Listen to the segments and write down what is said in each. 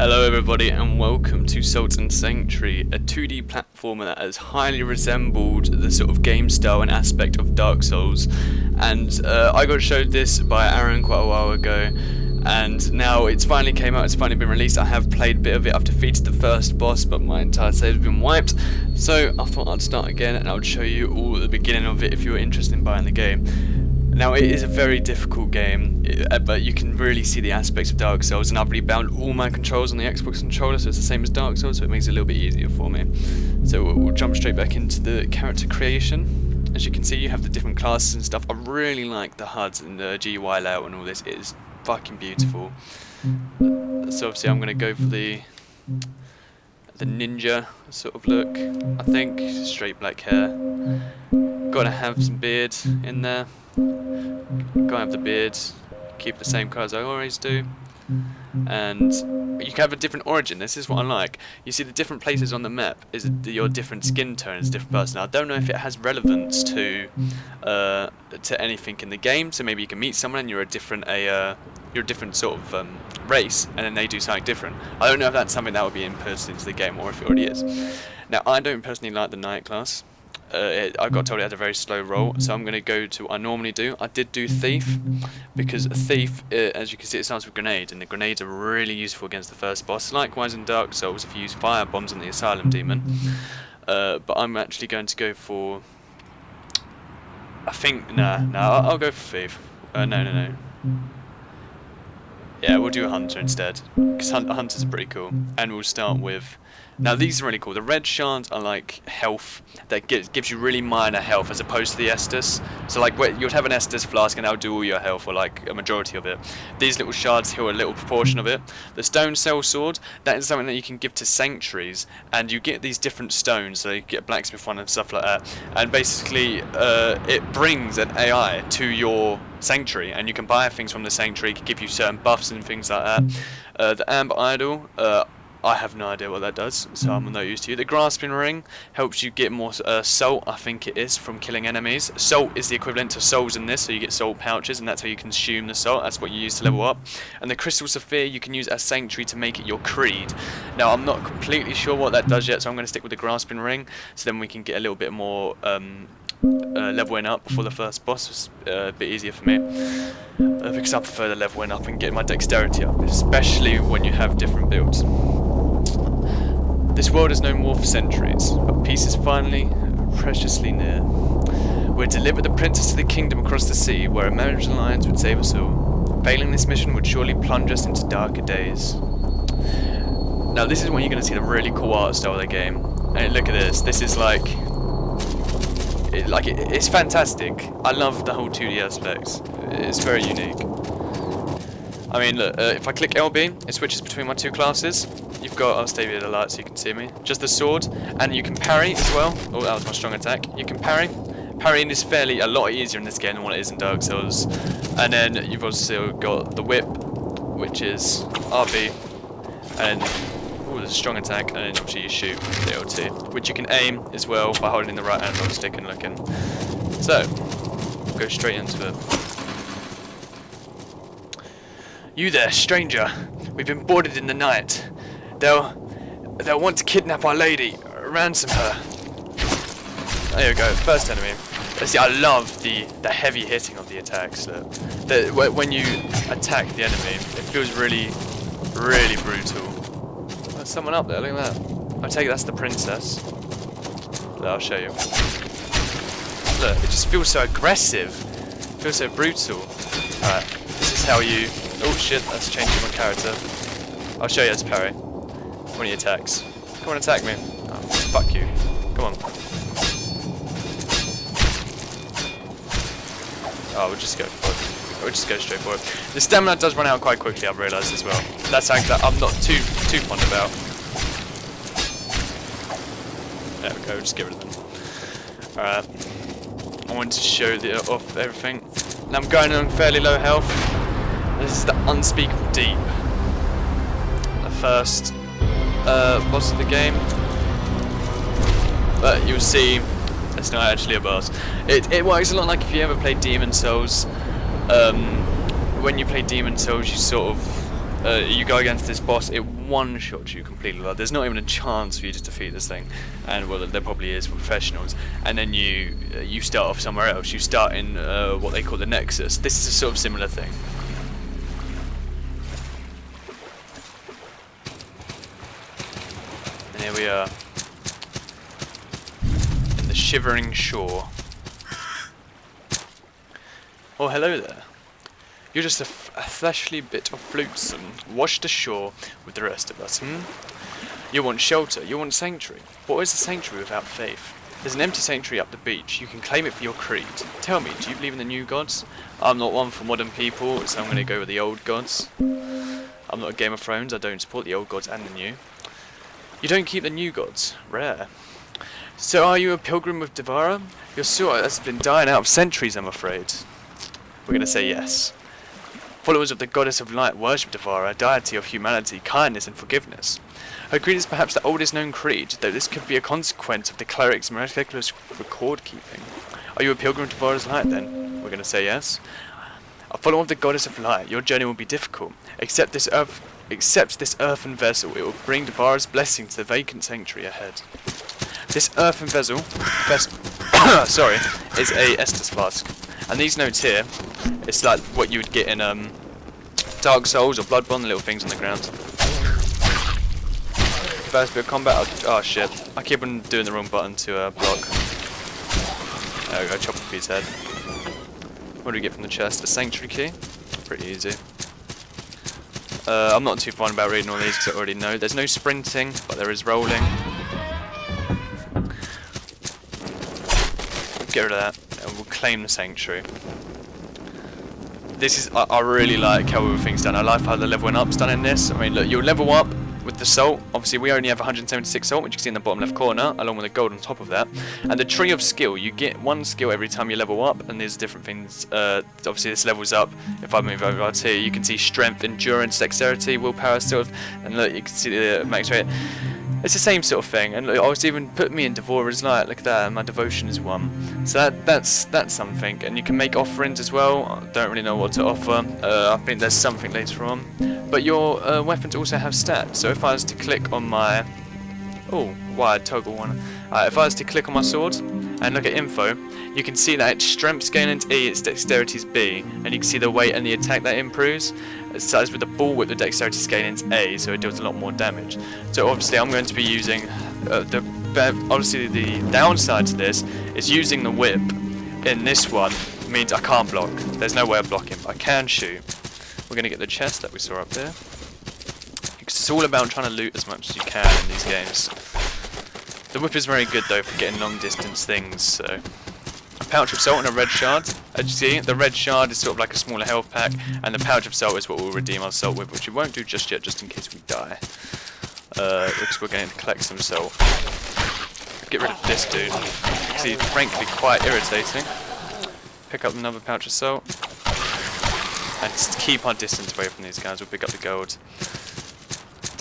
Hello everybody and welcome to Salt and Sanctuary, a 2D platformer that has highly resembled the sort of game style and aspect of Dark Souls. And I got showed this by Aaron quite a while ago, and now it's finally came out, it's finally been released. I have played a bit of it, I've defeated the first boss, but my entire save has been wiped. So I thought I'd start again and I would show you all at the beginning of it if you're interested in buying the game. Now it is a very difficult game, but you can really see the aspects of Dark Souls, and I've rebound all my controls on the Xbox controller, so it's the same as Dark Souls, so it makes it a little bit easier for me. So we'll jump straight back into the character creation. As you can see, you have the different classes and stuff. I really like the HUDs and the GUI layout and all this. It is fucking beautiful. So obviously I'm going to go for the ninja sort of look, I think. Straight black hair. Gotta have some beard in there. Gotta have the beard, keep the same colour as I always do, and you can have a different origin. This is what I like. You see the different places on the map is your different skin tone is a different person. I don't know if it has relevance to anything in the game. So maybe you can meet someone and you're a different sort of race, and then they do something different. I don't know if that's something that would be input into the game or if it already is. Now I don't personally like the knight class. I got told it had a very slow roll, so I'm going to go to what I normally do. I did do Thief, because a Thief, as you can see, it starts with Grenade, and the grenades are really useful against the first boss. Likewise in Dark Souls, if you use fire bombs on the Asylum Demon. But I'm actually going to go for... I'll go for Thief. No. Yeah, we'll do a Hunter instead, because Hunters are pretty cool. And we'll start with... Now these are really cool. The red shards are like health, that gives you really minor health as opposed to the Estus. So like you'd have an Estus flask and that would do all your health, or like a majority of it. These little shards heal a little proportion of it. The stone cell sword, that is something that you can give to sanctuaries, and you get these different stones, so you get a blacksmith one and stuff like that. And basically it brings an AI to your sanctuary, and you can buy things from the sanctuary, can give you certain buffs and things like that. The Amber Idol, I have no idea what that does, so I'm not used to it. The Grasping Ring helps you get more salt, I think it is, from killing enemies. Salt is the equivalent to souls in this, so you get salt pouches, and that's how you consume the salt. That's what you use to level up. And the Crystal Sapphire you can use as Sanctuary to make it your creed. Now, I'm not completely sure what that does yet, so I'm going to stick with the Grasping Ring, so then we can get a little bit more leveling up before the first boss. Was a bit easier for me, because I prefer the leveling up and getting my dexterity up, especially when you have different builds. This world has known war for centuries, but peace is finally preciously near. We're to deliver the princess to the kingdom across the sea, where a marriage alliance would save us all. Failing this mission would surely plunge us into darker days. Now this is when you're going to see the really cool art style of the game. And look at this. This is it's fantastic. I love the whole 2D aspects. It's very unique. I mean, look, if I click LB, it switches between my two classes. You've got, I'll stay with the light so you can see me, just the sword, and you can parry as well. Oh, that was my strong attack. You can parry. Parrying is a lot easier in this game than what it is in Dark Souls. And then you've also got the whip, which is RB, and there's a strong attack, and then obviously you shoot the L2, which you can aim as well by holding the right analog stick and looking. So, we'll go straight into it. You there, stranger. We've been boarded in the night. They'll want to kidnap our lady, ransom her. There you go, first enemy. See, I love the heavy hitting of the attacks. When you attack the enemy, it feels really, really brutal. There's someone up there, look at that. I take it that's the princess. Look, I'll show you. Look, it just feels so aggressive. It feels so brutal. Alright, this is how you... Oh shit, that's changing my character. I'll show you how to parry. When he attacks. Come on, attack me. Oh, fuck you. Come on. Oh, we'll just go for it. We'll just go straight for it. The stamina does run out quite quickly, I've realised as well. That's something that I'm not too fond about. There we go, just get rid of them. Alright. I wanted to show off everything. Now I'm going on fairly low health. This is the Unspeakable Deep. The first boss of the game, but you'll see it's not actually a boss. It works a lot like if you ever played Demon Souls. When you play Demon Souls, you sort of you go against this boss, it one-shots you completely. Like, there's not even a chance for you to defeat this thing, and well, there probably is for professionals. And then you start off somewhere else. You start in what they call the Nexus. This is a sort of similar thing. And here we are in the Shivering Shore. Oh, hello there. You're just a fleshly bit of flotsam washed ashore with the rest of us, You want shelter, you want sanctuary. What is a sanctuary without faith? There's an empty sanctuary up the beach. You can claim it for your creed. Tell me, do you believe in the new gods? I'm not one for modern people, so I'm going to go with the old gods. I'm not a Game of Thrones, I don't support the old gods and the new. You don't keep the new gods. Rare. So are you a pilgrim with Devara? Your sword has been dying out of centuries, I'm afraid. We're going to say yes. Followers of the goddess of light worship Devara, a deity of humanity, kindness and forgiveness. Her creed is perhaps the oldest known creed, though this could be a consequence of the cleric's miraculous record keeping. Are you a pilgrim to Devara's light then? We're going to say yes. A follower of the goddess of light, your journey will be difficult. Accept this earthen vessel, it will bring Devara's blessing to the vacant sanctuary ahead. This earthen vessel sorry, is a Estus flask. And these notes here, it's like what you would get in Dark Souls or Bloodborne, the little things on the ground. First bit of combat, oh shit, I keep on doing the wrong button to block. There we go, chop off his head. What do we get from the chest? A sanctuary key, pretty easy. I'm not too fond about reading all these because I already know. There's no sprinting, but there is rolling. Get rid of that, and we'll claim the sanctuary. This is, I really like how everything's done. I like how the leveling up's done in this. I mean, look, you'll level up with the salt. Obviously, we only have 176 salt, which you can see in the bottom left corner, along with the gold on top of that. And the tree of skill, you get one skill every time you level up, and there's different things. Obviously, this levels up. If I move over right here, you can see strength, endurance, dexterity, willpower, sort of. And look, you can see the max rate. It's the same sort of thing, and look, I was even put me in Devara's light. Look at that, and my devotion is 1. So that's something, and you can make offerings as well. I don't really know what to offer. I think there's something later on. But your weapons also have stats. So if I was to click on my wired toggle one. If I was to click on my sword and look at info, you can see that its strength scaling E, its dexterity is B, and you can see the weight and the attack that improves. So as with the bullwhip, the dexterity scaling is A, so it deals a lot more damage. So obviously I'm going to be using obviously the downside to this is using the whip in this one means I can't block. There's no way of blocking, but I can shoot. We're going to get the chest that we saw up there. Because it's all about trying to loot as much as you can in these games. The whip is very good though for getting long distance things, so. A pouch of salt and a red shard. As you see, the red shard is sort of like a smaller health pack, and the pouch of salt is what we'll redeem our salt with, which we won't do just yet, just in case we die. Because we're going to collect some salt. Get rid of this dude, because he's frankly quite irritating. Pick up another pouch of salt. And just keep our distance away from these guys, we'll pick up the gold.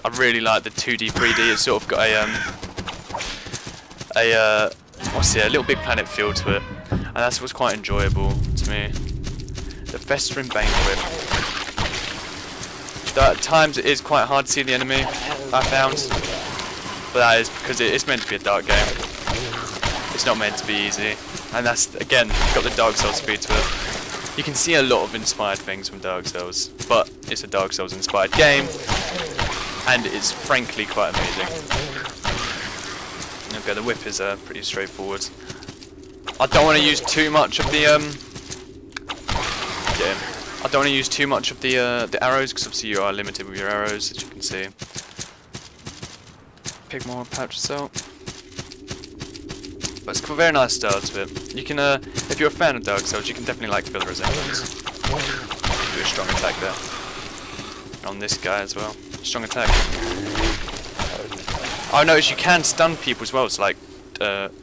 I really like the 2D, 3D, it's sort of got a little big planet feel to it. And that's what's quite enjoyable to me. The Festering Bane Whip. Though at times it is quite hard to see the enemy, I found. But that is because it's meant to be a dark game. It's not meant to be easy. And that's, again, got the Dark Souls speed to it. You can see a lot of inspired things from Dark Souls, but it's a Dark Souls inspired game. And it's frankly quite amazing. Okay, the whip is pretty straightforward. I don't want to use too much of the I don't want to use too much of the arrows, because obviously you are limited with your arrows, as you can see. Pick more pouch of salt. But it's a very nice style to it. You can, if you're a fan of Dark Souls, you can definitely feel the resemblance. Do a strong attack there. And on this guy as well. Strong attack. I noticed you can stun people as well. It's like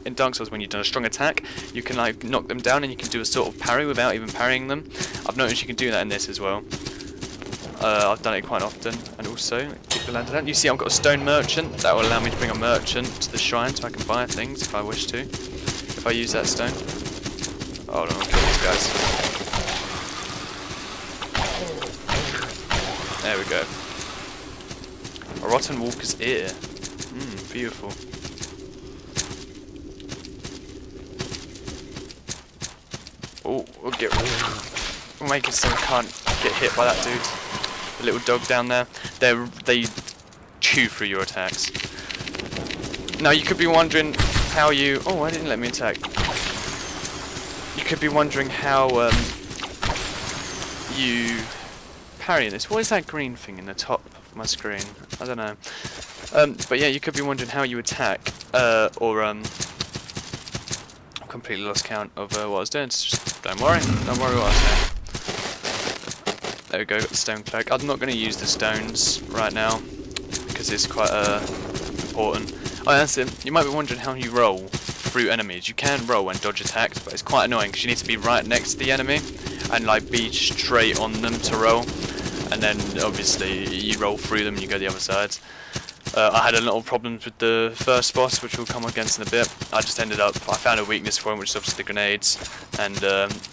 in Dark Souls, when you've done a strong attack, you can knock them down and you can do a sort of parry without even parrying them. I've noticed you can do that in this as well. I've done it quite often, and also keep the ladder down. You see, I've got a stone merchant that will allow me to bring a merchant to the shrine, so I can buy things if I wish to. If I use that stone. Hold on, I'll kill these guys. There we go. A rotten walker's ear. Beautiful. Oh, we'll make it so we can't get hit by that dude. The little dog down there. They chew through your attacks. Now you could be wondering how you... Oh, I didn't let me attack. You could be wondering how you parry this. What is that green thing in the top of my screen? I don't know. But yeah, you could be wondering how you attack, I've completely lost count of what I was doing. So just don't worry what I was saying. There we go, got the stone cloak. I'm not going to use the stones right now because it's quite important. Oh, that's it. You might be wondering how you roll through enemies. You can roll and dodge attacks, but it's quite annoying because you need to be right next to the enemy and like be straight on them to roll. And then obviously you roll through them and you go the other side. I had a lot of problems with the first boss, which we'll come against in a bit. I found a weakness for him, which is obviously the grenades, and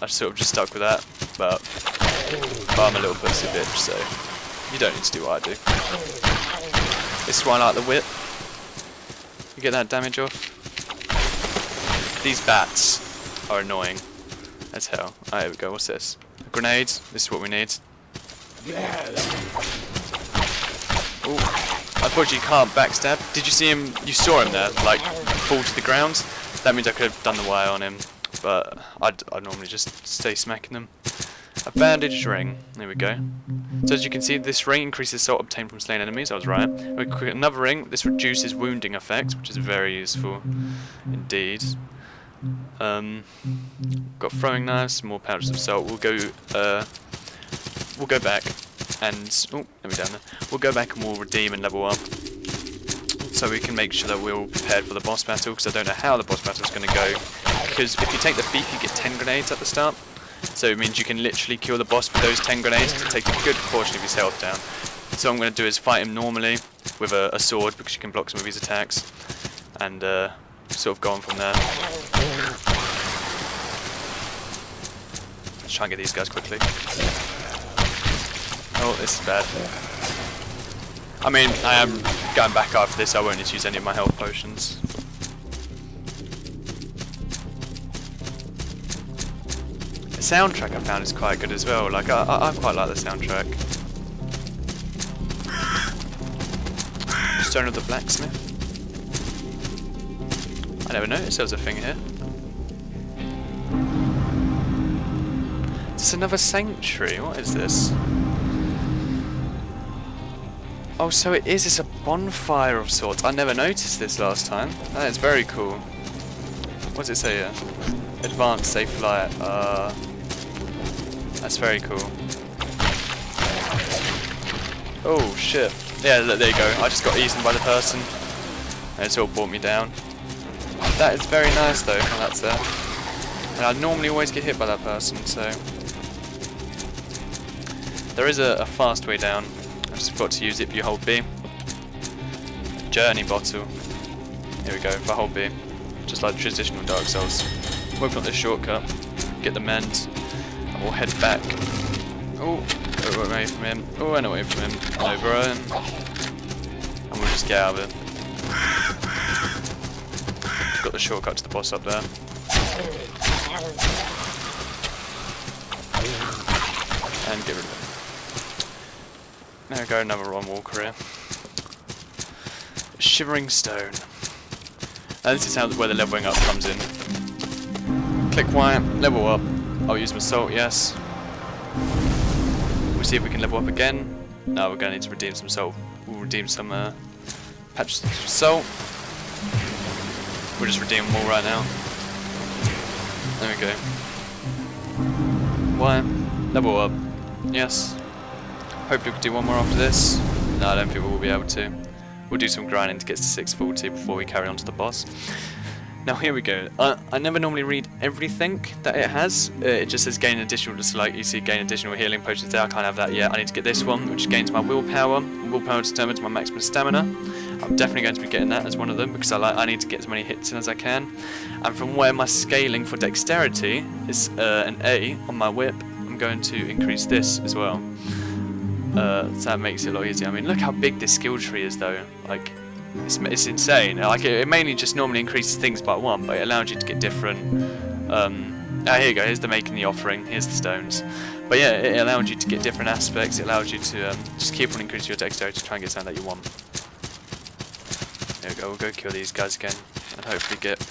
I sort of just stuck with that. But I'm a little pussy bitch, so you don't need to do what I do. This is why I like the whip. You get that damage off. These bats are annoying as hell. Oh, here we go, what's this? Grenades, this is what we need. Ooh. Unfortunately, you can't backstab. Did you see him? You saw him there, like, fall to the ground. That means I could have done the wire on him, but I'd normally just stay smacking them. A bandaged ring. There we go. So as you can see, this ring increases salt obtained from slain enemies. I was right. Another ring. This reduces wounding effects, which is very useful indeed. Got throwing knives, some more pouches of salt. We'll go back. And let me down there. We'll go back and we'll redeem and level up, so we can make sure that we're all prepared for the boss battle. Because I don't know how the boss battle is going to go. Because if you take the thief, you get 10 grenades at the start. So it means you can literally kill the boss with those 10 grenades to take a good portion of his health down. So what I'm going to do is fight him normally with a sword, because you can block some of his attacks, and sort of go on from there. Let's try and get these guys quickly. Oh, this is bad. I mean, I am going back after this. I won't need to use any of my health potions. The soundtrack I found is quite good as well. Like, I quite like the soundtrack. Stone of the Blacksmith. I never noticed there was a thing here. It's another sanctuary. What is this? Oh, so it is. It's a bonfire of sorts. I never noticed this last time. That is very cool. What does it say here? Advanced safe flight. That's very cool. Oh shit. Yeah, look, there you go. I just got eaten by the person, and it's all brought me down. That is very nice though. And that's there. And I normally always get hit by that person, so there is a fast way down. I just forgot to use it if you hold B. Journey bottle. Here we go, if I hold B. Just like traditional Dark Souls. We've got this shortcut. Get the mend. And we'll head back. Oh, away from him. Oh, and away from him. And over him. And we'll just get out of it. Got the shortcut to the boss up there. And get rid of him. There we go, another one walker here. Shivering Stone. And this is where the leveling up comes in. Click Y, level up. I'll use my salt, yes. We'll see if we can level up again. No, we're going to need to redeem some salt. We'll redeem some patches of salt. We'll just redeem them all right now. There we go. Y, level up. Yes. Hopefully we can do one more after this. No, I don't think we'll be able to. We'll do some grinding to get to 640 before we carry on to the boss. Now here we go. I never normally read everything that it has. It just says gain additional, just like you see gain additional healing potions there. I can't have that yet. I need to get this one, which gains my willpower. Willpower determines my maximum stamina. I'm definitely going to be getting that as one of them, because I need to get as many hits in as I can. And from where my scaling for dexterity is an A on my whip, I'm going to increase this as well. So that makes it a lot easier. I mean, look how big this skill tree is, though. Like, it's insane. Like, it mainly just normally increases things by 1, but it allows you to get different. Here you go. Here's the making the offering. Here's the stones. But yeah, it allows you to get different aspects. It allows you to just keep on increasing your dexterity to try and get something that you want. There we go. We'll go kill these guys again and hopefully get.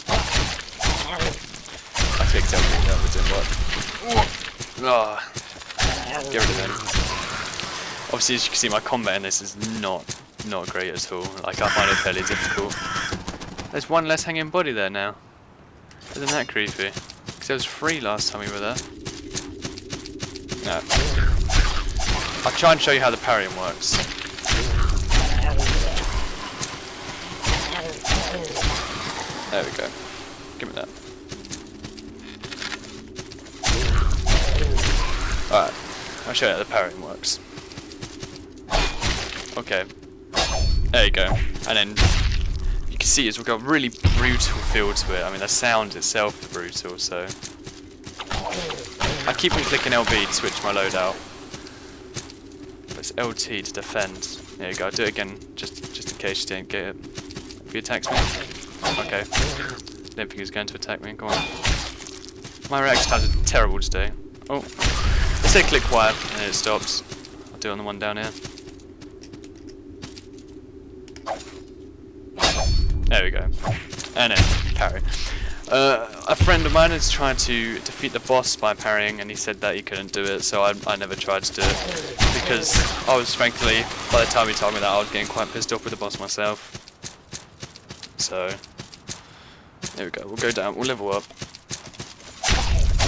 I clicked everything that didn't work. Oh, get rid of them. Obviously, as you can see, my combat in this is not great at all. Like, I find it fairly difficult. There's one less hanging body there now. Isn't that creepy? Because there was 3 last time we were there. No. I'll try and show you how the parrying works. There we go. Give me that. Alright. I'll show you how the parrying works. Okay. There you go. And then you can see it's got a really brutal feel to it. I mean, the sound itself is brutal, so. I keep on clicking LB to switch my loadout. But it's LT to defend. There you go. I'll do it again, just in case you didn't get it. If he attacks me. Okay. Didn't think he was going to attack me. Go on. My reaction times are terrible today. Oh. Let's say click Y and then it stops. I'll do it on the one down here. There we go. And then parry. A friend of mine is trying to defeat the boss by parrying, and he said that he couldn't do it, so I never tried to do it because I was, frankly, by the time he told me that, I was getting quite pissed off with the boss myself. So there we go. We'll go down. We'll level up.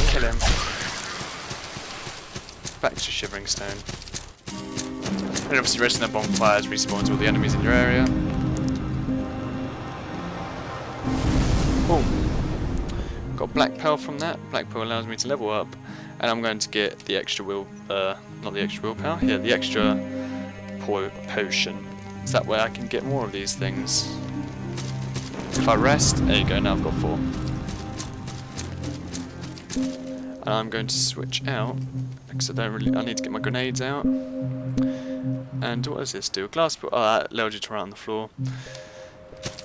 Kill him. Back to Shivering Stone. And obviously, resting the bonfires respawns all the enemies in your area. Boom. Got Black Pearl from that. Black Pearl allows me to level up, and I'm going to get the extra not the extra willpower, yeah, the extra potion. So that way I can get more of these things. If I rest, there you go, now I've got 4. And I'm going to switch out, because I need to get my grenades out. And what does this do? A glass, oh, that allows you to run on the floor.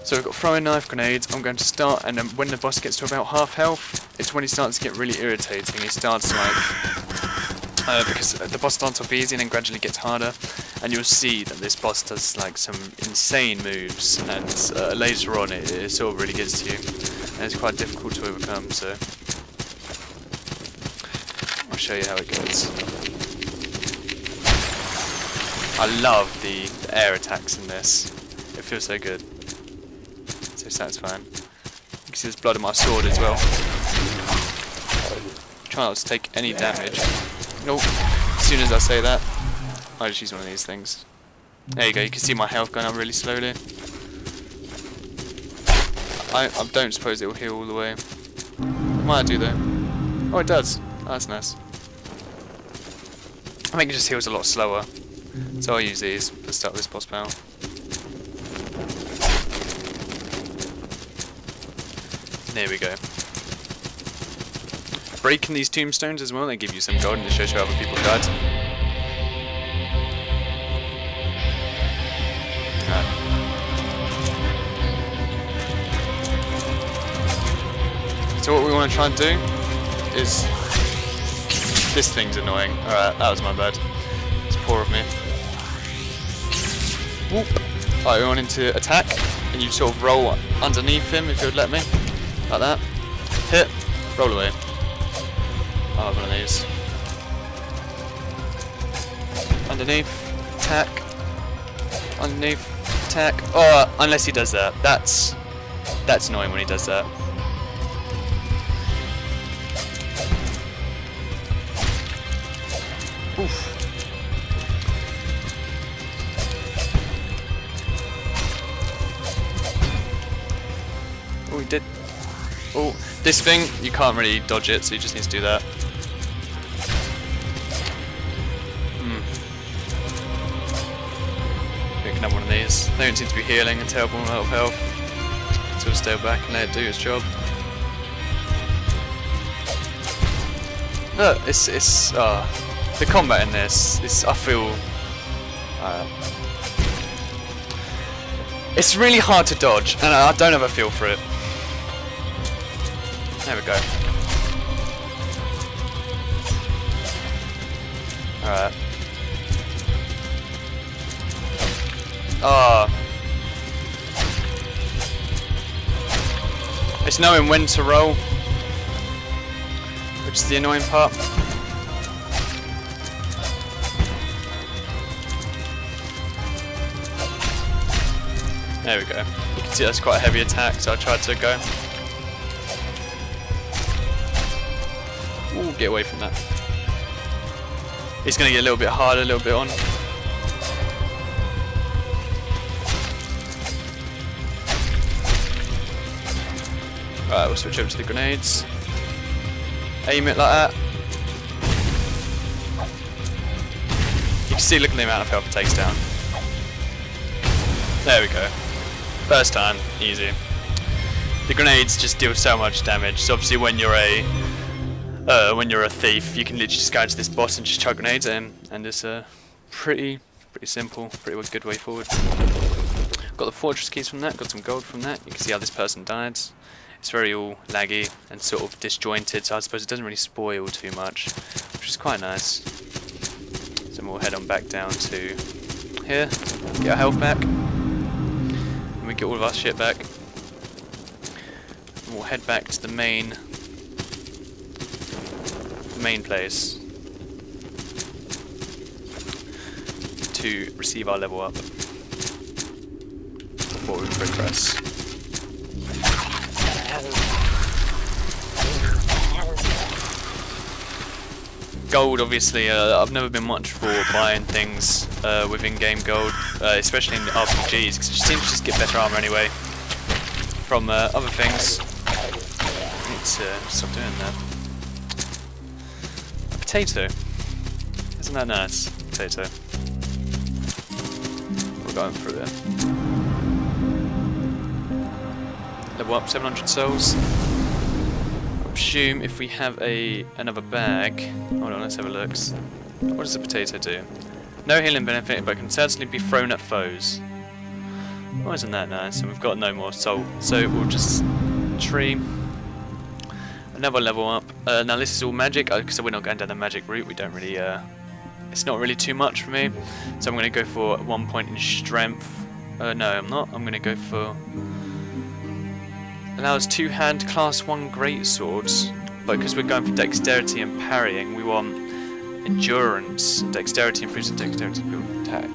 So we've got throwing knife, grenades. I'm going to start, and then when the boss gets to about half health, it's when he starts to get really irritating. He starts like, because the boss starts off easy and then gradually gets harder, and you'll see that this boss does like some insane moves, and later on it sort of really gets to you, and it's quite difficult to overcome. So I'll show you how it goes. I love the air attacks in this. It feels so good. So satisfying. You can see there's blood on my sword as well. Try not to take any damage. Nope. As soon as I say that, I just use one of these things. There you go. You can see my health going up really slowly. I don't suppose it will heal all the way. It might do though. Oh, it does. Oh, that's nice. I think it just heals a lot slower. So I'll use these for the start of this boss battle. There we go. Breaking these tombstones as well, they give you some gold and it shows you how other people died. So what we want to try and do is... This thing's annoying. Alright, that was my bad. It's poor of me. Whoop. Alright, we want him to attack, and you sort of roll underneath him if you would let me. Like that. Hit. Roll away. I'll have one of these. Underneath. Attack. Underneath. Attack. Oh, unless he does that. That's annoying when he does that. Oof. Oh, he did. Oh, this thing, you can't really dodge it, so you just need to do that. Pick another one of these. They don't seem to be healing a terrible amount of health. So we'll stay back and let it do its job. Look, the combat in this, I feel It's really hard to dodge, and I don't have a feel for it. There we go. Alright. It's knowing when to roll, which is the annoying part. There we go. You can see that's quite a heavy attack, so I tried to go. Ooh, get away from that. It's going to get a little bit harder, a little bit on. Right, we'll switch over to the grenades. Aim it like that. You can see, look at the amount of health it takes down. There we go. First time, easy. The grenades just deal so much damage. So obviously, when you're a thief, you can literally just go to this boss and just chuck grenades at him, and it's pretty simple, pretty good way forward. Got the fortress keys from that. Got some gold from that. You can see how this person died. It's very all laggy and sort of disjointed, so I suppose it doesn't really spoil too much, which is quite nice. So we'll head on back down to here, get our health back, and we get all of our shit back. And we'll head back to the main place to receive our level up before we progress. Gold, obviously, I've never been much for buying things with in-game gold, especially in the RPGs, because it seems to just get better armor anyway from other things. I need to stop doing that. A potato. Isn't that nice? Potato. We're going through it. Level up 700 souls. Assume if we have another bag. Hold on, let's have a look. What does the potato do? No healing benefit, but can certainly be thrown at foes. Oh, isn't that nice? And we've got no more soul, so we'll just tree. Another level up. Now this is all magic, because we're not going down the magic route. We don't really. It's not really too much for me, so I'm going to go for 1 point in strength. No, I'm not. I'm going to go for. Allows 2-hand class 1 great swords, but because we're going for dexterity and parrying, we want endurance. Dexterity improves the dexterity build attack.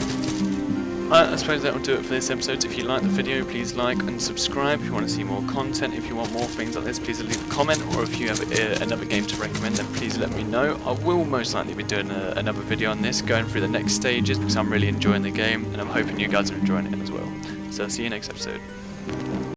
I suppose that will do it for this episode. If you like the video, please like and subscribe. If you want to see more content, if you want more things like this, please leave a comment, or if you have another game to recommend, then please let me know. I will most likely be doing another video on this, going through the next stages, because I'm really enjoying the game, and I'm hoping you guys are enjoying it as well. So I'll see you next episode.